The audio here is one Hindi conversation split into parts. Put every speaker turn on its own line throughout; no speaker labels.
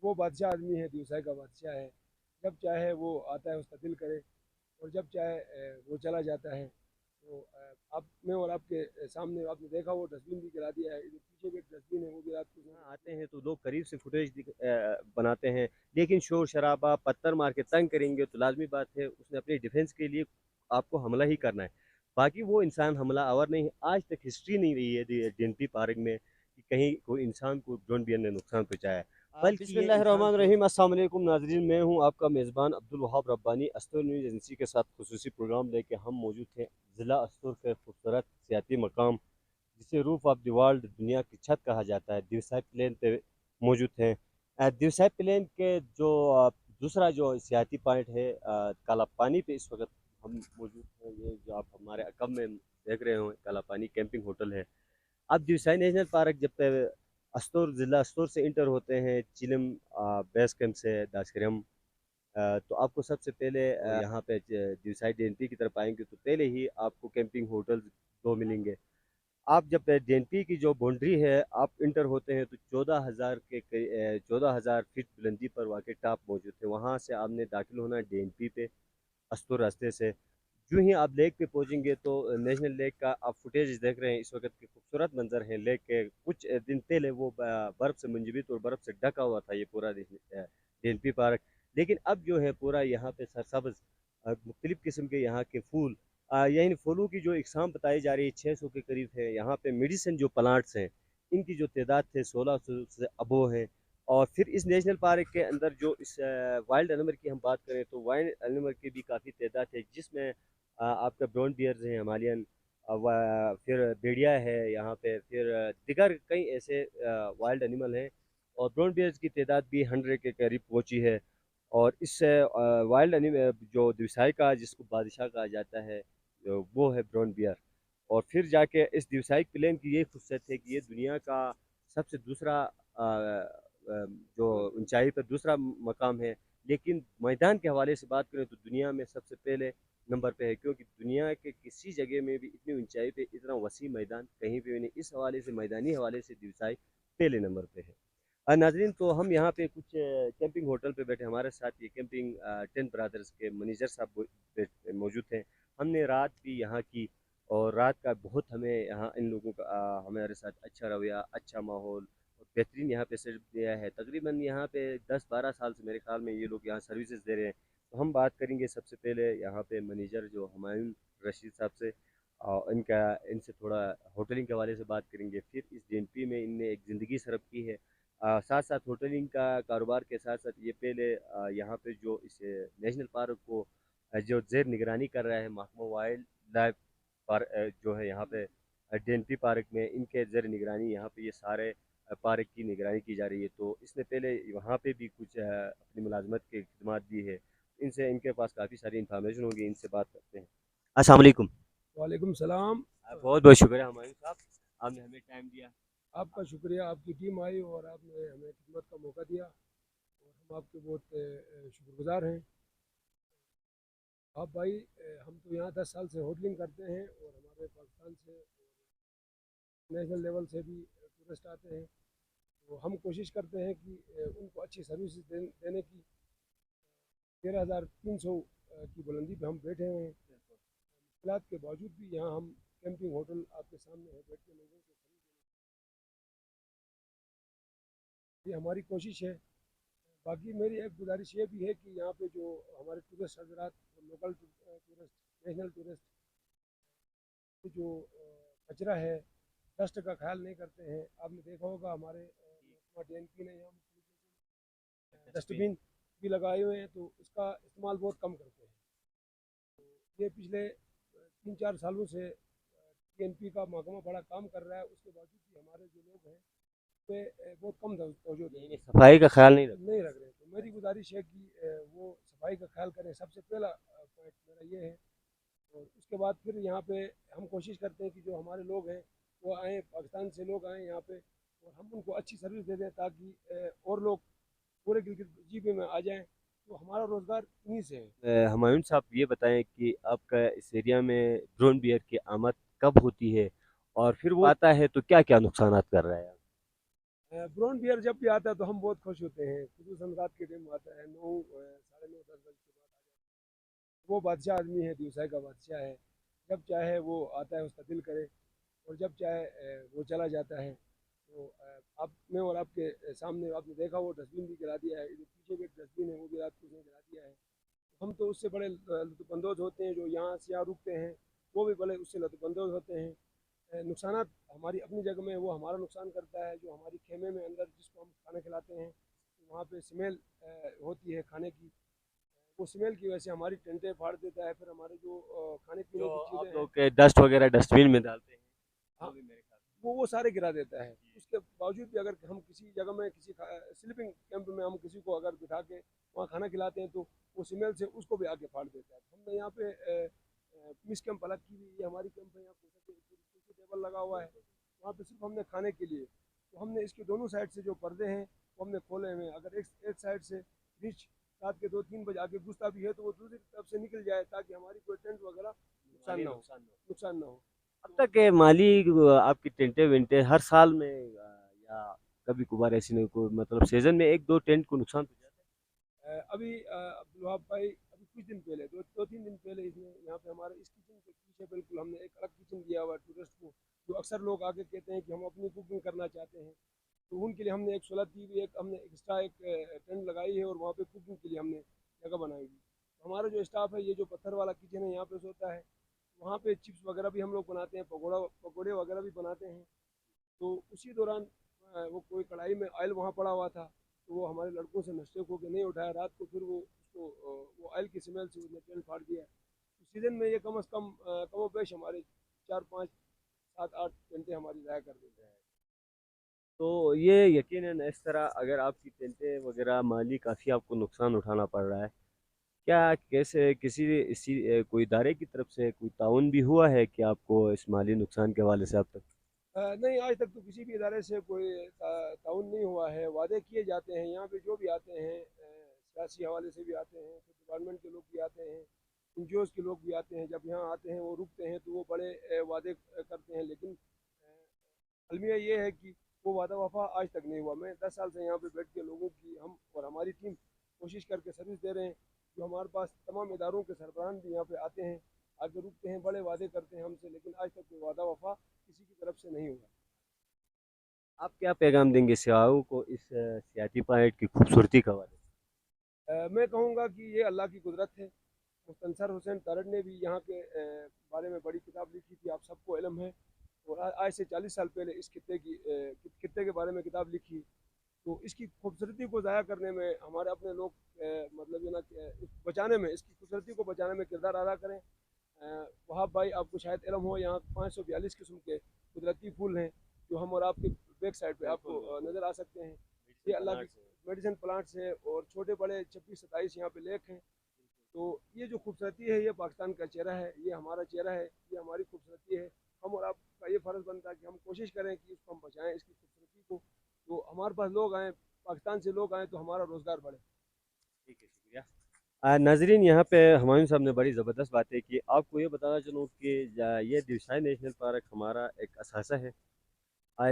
वो बादशाह आदमी है, दिवसाई का बादशाह है। जब चाहे वो आता है, उसका दिल करे, और जब चाहे वो चला जाता है। तो आप में और आपके सामने आपने देखा वो डस्टबिन भी गिरा दिया है, इधर पीछे भी एक डस्टबिन है, वो भी रात को
यहाँ आते हैं तो लोग करीब से फुटेज बनाते हैं, लेकिन शोर शराबा पत्थर मार के तंग करेंगे तो लाजमी बात है उसने अपनी डिफेंस के लिए आपको हमला ही करना है। बाकी वो इंसान हमला आवर नहीं है, आज तक हिस्ट्री नहीं रही है डीएनपी पार्क में कि कहीं कोई इंसान को ड्रोन बियर ने नुकसान पहुंचाया है। बल्कि ये इंसान बिस्मिल्लाहिर्रहमानिर्रहीम, अस्सलाम वालेकुम नाजरीन, मैं हूं आपका मेज़बान अब्दुल वहाब रब्बानी। अस्तर न्यूज़ एजेंसी के साथ खुसूसी प्रोग्राम लेके हम मौजूद थे ज़िला अस्तर के खूबसूरत सियाती मकाम जिसे रूफ ऑफ द वर्ल्ड, दुनिया की छत कहा जाता है, दिवसाई प्लेन पे मौजूद हैं। दिवसाई प्लेन के जो दूसरा जो सियाती पॉइंट है काला पानी पे इस वक्त हम मौजूद हैं। ये जो आप हमारे अकब में देख रहे हो काला पानी कैंपिंग होटल है। अब दिवसाई नेशनल पार्क जब पे अस्तूर ज़िला अस्तूर से इंटर होते हैं चिलम बेस कैंप से दाशकरम, तो आपको सबसे पहले यहाँ पे दिवसाई डीएनपी की तरफ आएंगे तो पहले ही आपको कैंपिंग होटल दो मिलेंगे। आप जब डीएनपी की जो बाउंड्री है आप इंटर होते हैं तो 14,000 फीट बुलंदी पर वाकई टॉप मौजूद है। वहाँ से आपने दाखिल होना है डीएनपी पे अस्तूर रास्ते से। यूं ही आप लेक पे पहुंचेंगे तो नेशनल लेक का आप फुटेज देख रहे हैं, इस वक्त के खूबसूरत मंजर है लेक के। कुछ दिन पहले वो बर्फ़ से मंजबीत और बर्फ़ से ढका हुआ था ये पूरा डीएनपी पार्क, लेकिन अब जो है पूरा यहाँ पे सरसब्ज मुख्तलिफ़ किस्म के यहाँ के फूल, यानी फूलों की जो इकसाम बताई जा रही है 600 के करीब है। यहाँ पे मेडिसिन जो प्लांट्स हैं इनकी जो तादाद थे 1600 से अबो है। और फिर इस नेशनल पार्क के अंदर जो इस वाइल्ड एनिमल की हम बात करें तो वाइल्ड एनिमल की भी काफ़ी तादाद है, जिसमें आपका ब्राउन बियर्स है हिमालयन, फिर भेड़िया है यहाँ पे, फिर दिगर कई ऐसे वाइल्ड एनिमल हैं। और ब्राउन बियर्स की तादाद भी 100 के करीब पहुँची है। और इस वाइल्ड एनिमल जो दिवसाई का जिसको बादशाह कहा जाता है वो है ब्राउन बियर। और फिर जाके इस दिवसाइक प्लेन की ये खुसियत है कि ये दुनिया का सबसे दूसरा जो ऊंचाई पर दूसरा मकाम है, लेकिन मैदान के हवाले से बात करें तो दुनिया में सबसे पहले नंबर पे है, क्योंकि दुनिया के किसी जगह में भी इतनी ऊंचाई पे इतना वसी मैदान कहीं पे भी नहीं। इस हवाले से मैदानी हवाले से दिवसाई पहले नंबर पे है। नाजरीन, तो हम यहाँ पे कुछ कैंपिंग होटल पे बैठे, हमारे साथ ये कैंपिंग टेन ब्रदर्स के मैनेजर साहब मौजूद हैं। हमने रात भी यहाँ की और रात का बहुत हमें यहाँ इन लोगों का हमारे साथ अच्छा रवैया, अच्छा माहौल और बेहतरीन यहाँ पे सर्विस दिया है। तकरीबन यहाँ पे 10-12 साल से मेरे ख्याल में ये लोग यहाँ सर्विसेज दे रहे हैं। तो हम बात करेंगे सबसे पहले यहाँ पे मैनेजर जो हुमायूं रशीद साहब से, और इनसे थोड़ा होटलिंग के हवाले से बात करेंगे। फिर इस डीएनपी में इनने एक ज़िंदगी सरफ की है, साथ साथ होटलिंग का कारोबार के साथ साथ ये पहले यहाँ पे जो इस नेशनल पार्क को जो जेर निगरानी कर रहा है महकमा वाइल्ड लाइफ जो है यहाँ पे डीएनपी पार्क में, इनके जेर निगरानी यहाँ पे ये सारे पार्क की निगरानी की जा रही है। तो इसने पहले वहाँ पे भी कुछ अपनी मुलाजमत की खिदमत दी है। इनसे इनके पास काफ़ी सारी इंफॉर्मेशन होगी, इनसे बात करते हैं। अस्सलाम वालेकुम।
वालेकुम सलाम।
बहुत बहुत शुक्रिया हमारे साहब, आपने हमें टाइम दिया।
आपका शुक्रिया, आपकी टीम आई और आपने हमें खिदमत का मौका दिया, और हम आपके बहुत शुक्रगुजार हैं। आप भाई, हम तो यहाँ 10 साल से होटलिंग करते हैं, और हमारे पाकिस्तान से नेशनल लेवल से भी टूरिस्ट आते हैं। तो हम कोशिश करते हैं कि उनको अच्छी सर्विस देने की। 13,300 की बुलंदी पे हम बैठे हुए हैं। मुश्किलात के बावजूद भी यहाँ हम कैंपिंग होटल आपके सामने है, बैठ के लोगों को ये हमारी कोशिश है। बाकी मेरी एक गुजारिश ये भी है कि यहाँ पे जो हमारे टूरिस्ट हजरात, लोकल टूरिस्ट, नेशनल टूरिस्ट, जो कचरा है, डस्ट का ख्याल नहीं करते हैं। आपने देखा होगा हमारे डीएनपी ने यहाँ डस्टबिन भी लगाए हुए हैं, तो इसका इस्तेमाल बहुत कम करते हैं। ये पिछले 3-4 सालों से डीएनपी का महकमा बड़ा काम कर रहा है, उसके बावजूद भी हमारे जो लोग हैं पे बहुत कम तवज्जो दे रहे हैं,
सफाई का ख्याल
नहीं रख रहे हैं। तो मेरी गुजारिश है कि वो सफाई का ख्याल करें, सबसे पहला पॉइंट मेरा ये है। और उसके बाद फिर यहाँ पे हम कोशिश करते हैं कि जो हमारे लोग हैं वो आएँ, पाकिस्तान से लोग आएँ यहाँ पे, और हम उनको अच्छी सर्विस दे दें ताकि और लोग पूरे गिलगित जीबे में आ जाएं। तो हमारा रोज़गार इन्हीं से है।
नहीं। हुमायूं साहब ये बताएं कि आपका इस एरिया में ड्रोन बियर की आमद कब होती है और फिर वो आता है तो क्या क्या नुकसान कर रहा है?
ब्राउन बियर जब भी आता है तो हम बहुत खुश होते हैं, खुसूसन रात के टाइम आता है, 9 साढ़े 9 10 बजे के बाद आ जाता है। वो बादशाह आदमी है, दिवसाई का बादशाह है। जब चाहे वो आता है, उसका दिल करे, और जब चाहे वो चला जाता है। तो आप में और आपके सामने आपने देखा वो डस्टबिन भी गिरा दिया है, इधर पीछे भी एक डस्टबिन है, वो भी रात को उसने गिरा दिया है। हम तो उससे बड़े लुत्फ़अंदोज़ होते हैं, जो यहाँ से यहाँ रुकते हैं, वो भी बड़े उससे लुत्फ़अंदोज़ होते हैं। नुकसानात हमारी अपनी जगह में, वो हमारा नुकसान करता है, जो हमारी खेमे में अंदर जिसको हम खाना खिलाते हैं, तो वहाँ पे स्मेल होती है खाने की। वो स्मेल की वजह से हमारी टेंटें फाड़ देता है, फिर हमारे जो खाने पीने
जो
की चीज़ें
आप
हैं,
लोग डस्ट वगैरह डस्टबिन में डालते हैं
हाँ,
वो भी मेरे ख्याल
वो सारे गिरा देता है। उसके बावजूद भी अगर हम किसी जगह में किसी स्लीपिंग कैंप में हम किसी को अगर बिठा के वहाँ खाना खिलाते हैं, तो वो स्मेल से उसको भी आके फाड़ देता है। हमने यहाँ पे पीस कैंप अलग की हुई है, हमारी कैंप है यहाँ, कुर्सी टेबल लगा हुआ है वहाँ पे सिर्फ हमने खाने के लिए। तो हमने इसके दोनों साइड से जो पर्दे हैं वो हमने खोले हुए हैं। अगर एक एक साइड से रिच रात के 2 3 बजे आके घुसता भी है तो वो दूसरी तरफ से निकल जाए, ताकि हमारी कोई टेंट वगैरह नुकसान
माली
ना हो,
नुकसान ना हो।
नुकसान ना हो।
अब
तो
तक माली आपकी टेंटे वेंटे हर साल में या कभी कभार ऐसी नहीं कोई मतलब सीजन में एक दो टेंट को नुकसान पहुंचा
अभी अब्दुल वहाब भाई, अभी कुछ दिन पहले, 2 3 दिन पहले, इसने यहाँ पे हमारे इस किचन के पीछे बिल्कुल हमने एक अलग किचन दिया हुआ है टूरिस्ट को, जो अक्सर लोग आके कहते हैं कि हम अपनी कुकिंग करना चाहते हैं। तो उनके लिए हमने एक सहूलत दी हुई है, एक हमने एक्स्ट्रा एक टेंट लगाई है, और वहाँ पे कुकिंग के लिए हमने जगह बनाई हुई। तो हमारा जो स्टाफ है, ये जो पत्थर वाला किचन है यहाँ पे सोता है, वहाँ पे चिप्स वगैरह भी हम लोग बनाते हैं, पकौड़े वगैरह भी बनाते हैं। तो उसी दौरान वो कोई कढ़ाई में ऑयल वहाँ पड़ा हुआ था, तो वो हमारे लड़कों से मिस्टेक होकर नहीं उठाया रात को, फिर वो उसको वो ऑयल की स्मेल से उसने टेंट फाड़ दिया। तो सीजन में ये कम अज़ कम कमो बेश हमारे 4 5 7 8 घंटे हमारी ज़ाया कर देते हैं।
तो ये यकीनन इस तरह अगर आपकी टेंटे वगैरह माली काफ़ी आपको नुकसान उठाना पड़ रहा है क्या कैसे किसी इसी कोई इदारे की तरफ से कोई ताउन भी हुआ है कि आपको इस माली नुकसान के हवाले से अब तक
नहीं, आज तक तो किसी भी इदारे से कोई ताउन नहीं हुआ है। वादे किए जाते हैं, यहाँ पे जो भी आते हैं, सियासी हवाले से भी आते हैं, फिर डिपार्टमेंट के लोग भी आते हैं, एनजीओज़ के लोग भी आते हैं। जब यहाँ आते हैं वो रुकते हैं तो वो बड़े वादे करते हैं, लेकिन अलमिया ये है कि वो वादा वफा आज तक नहीं हुआ। मैं 10 साल से यहाँ पे बैठ के लोगों की, हम और हमारी टीम कोशिश करके सर्विस दे रहे हैं। जो हमारे पास तमाम इदारों के सरबराहान भी यहाँ पे आते हैं, आके रुकते हैं, बड़े वादे करते हैं हमसे, लेकिन आज तक कोई वादा वफा किसी की तरफ से नहीं हुआ।
आप क्या पैगाम देंगे सियाहों को इस सियाती पॉइंट की खूबसूरती के हवाले से
मैं कहूँगा कि ये अल्लाह की कुदरत है। मुस्तनसर हुसैन तारड़ ने भी यहाँ के बारे में बड़ी किताब लिखी थी, आप सबको इल्म है। और आज से 40 साल पहले इस खित्ते के बारे में किताब लिखी। तो इसकी खूबसूरती को ज़ाया करने में हमारे अपने लोग मतलब ये ना बचाने में, इसकी खूबसूरती को बचाने में किरदार अदा करें। वहाब भाई, आपको शायद इल्म हो, यहाँ 542 किस्म के कुदरती फूल हैं, जो हम और आपके बैक साइड पे आपको
बिल्कुल बिल्कुल
नज़र आ सकते हैं। ये
मेडिसिन
अल्लाह की
प्लांट्स हैं
मेडिसिन प्लांट्स हैं, और छोटे बड़े 26 27 यहाँ पे लेक हैं। तो ये जो खूबसूरती है, ये पाकिस्तान का चेहरा है, ये हमारा चेहरा है, ये हमारी खूबसूरती है। हम और आपका ये फ़र्ज़ बनता है कि हम कोशिश करें कि इसको हम बचाएं, इसकी खूबसूरती को। तो हमारे पास लोग आएँ, पाकिस्तान से लोग आएँ, तो हमारा रोज़गार बढ़े।
ठीक है शुक्रिया नाजरीन यहाँ पे हुमायूं साहब ने बड़ी ज़बरदस्त बातें की आपको ये बताना चाहूँ कि ये दिवसाई नेशनल पार्क हमारा एक असासा है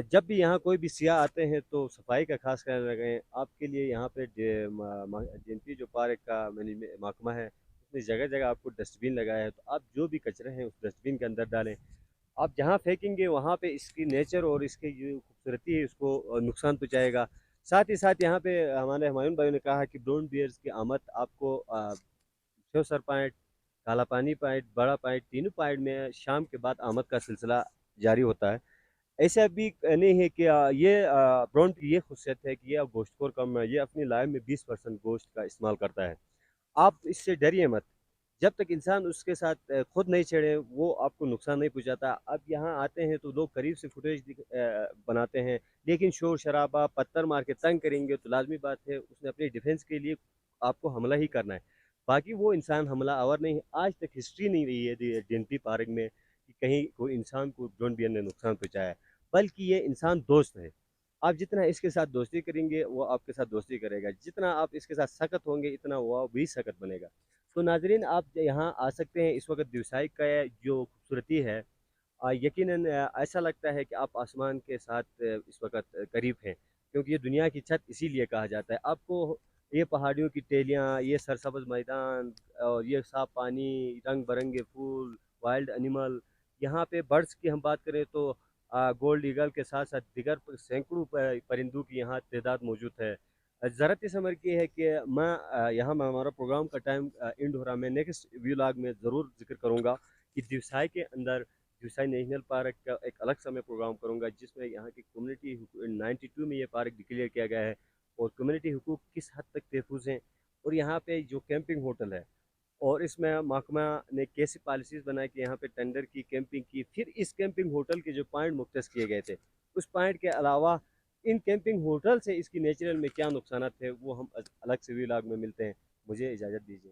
जब भी यहाँ कोई भी सियाह आते हैं तो सफाई का खास ख्याल रखें आपके लिए यहाँ पे जेएनपी जो पार्क का मैनेजमेंट महकमा है उसने जगह जगह आपको डस्टबिन लगाया है तो आप जो भी कचरे हैं उस डस्टबिन के अंदर डालें आप जहाँ फेंकेंगे वहाँ पे इसकी नेचर और इसकी जो खूबसूरती है उसको नुकसान पहुँचाएगा साथ ही साथ यहाँ पे हमारे हुमायूं भाई ने कहा कि ब्राउन बियर्स की आमद आपको सर पॉइंट काला पानी पॉइंट बड़ा पॉइंट तीनों पॉइंट में शाम के बाद आमद का सिलसिला जारी होता है ऐसा भी नहीं है कि ये ब्राउन की ये खुशियत है कि ये गोश्तखोर कम है ये अपनी लाइफ में 20% गोश्त का इस्तेमाल करता है आप इससे डरिए मत जब तक इंसान उसके साथ खुद नहीं छेड़े वो आपको नुकसान नहीं पहुंचाता अब यहाँ आते हैं तो लोग करीब से फुटेज बनाते हैं लेकिन शोर शराबा पत्थर मार के तंग करेंगे तो लाजमी बात है उसने अपनी डिफेंस के लिए आपको हमला ही करना है बाकी वो इंसान हमला आवर नहीं है आज तक हिस्ट्री नहीं रही है डीएनपी पार्क में कि कहीं कोई इंसान को जॉन बियर ने नुकसान पहुंचाया है बल्कि ये इंसान दोस्त है आप जितना इसके साथ दोस्ती करेंगे वो आपके साथ दोस्ती करेगा जितना आप इसके साथ सख्त होंगे इतना वो भी सख्त बनेगा तो नाजरीन आप यहाँ आ सकते हैं इस वक्त दिवसाई का जो खूबसूरती है यकीनन ऐसा लगता है कि आप आसमान के साथ इस वक्त करीब हैं क्योंकि ये दुनिया की छत इसीलिए कहा जाता है। आपको ये पहाड़ियों की टेलियाँ, ये सरसब्ज मैदान और ये साफ पानी, रंग बिरंगे फूल, वाइल्ड एनिमल, यहाँ पे बर्ड्स की हम बात करें तो गोल्ड ईगल के साथ साथ दिगर सैकड़ों परिंदों की यहाँ तादाद मौजूद है। ज़रूरत इस अमर की है कि मैं यहाँ में हमारा प्रोग्राम का टाइम एंड हो रहा, मैं नेक्स्ट व्लॉग में ज़रूर जिक्र करूँगा कि दिवसाई के अंदर दिवसाई नेशनल पार्क का एक अलग समय प्रोग्राम करूँगा, जिसमें यहाँ की कम्युनिटी 92 में ये पार्क डिक्लेयर किया गया है और कम्युनिटी हुकूक किस हद तक महफूज हैं, और यहाँ पे जो कैंपिंग होटल है और इसमें महकमा ने कैसी पॉलिसीज़ बनाई कि यहाँ पे टेंडर की कैंपिंग की, फिर इस कैंपिंग होटल के जो पॉइंट मुख्तस किए गए थे उस पॉइंट के अलावा इन कैंपिंग होटल से इसकी नेचुरल में क्या नुकसान थे, वो हम अलग से व्लॉग में मिलते हैं। मुझे इजाज़त दीजिए।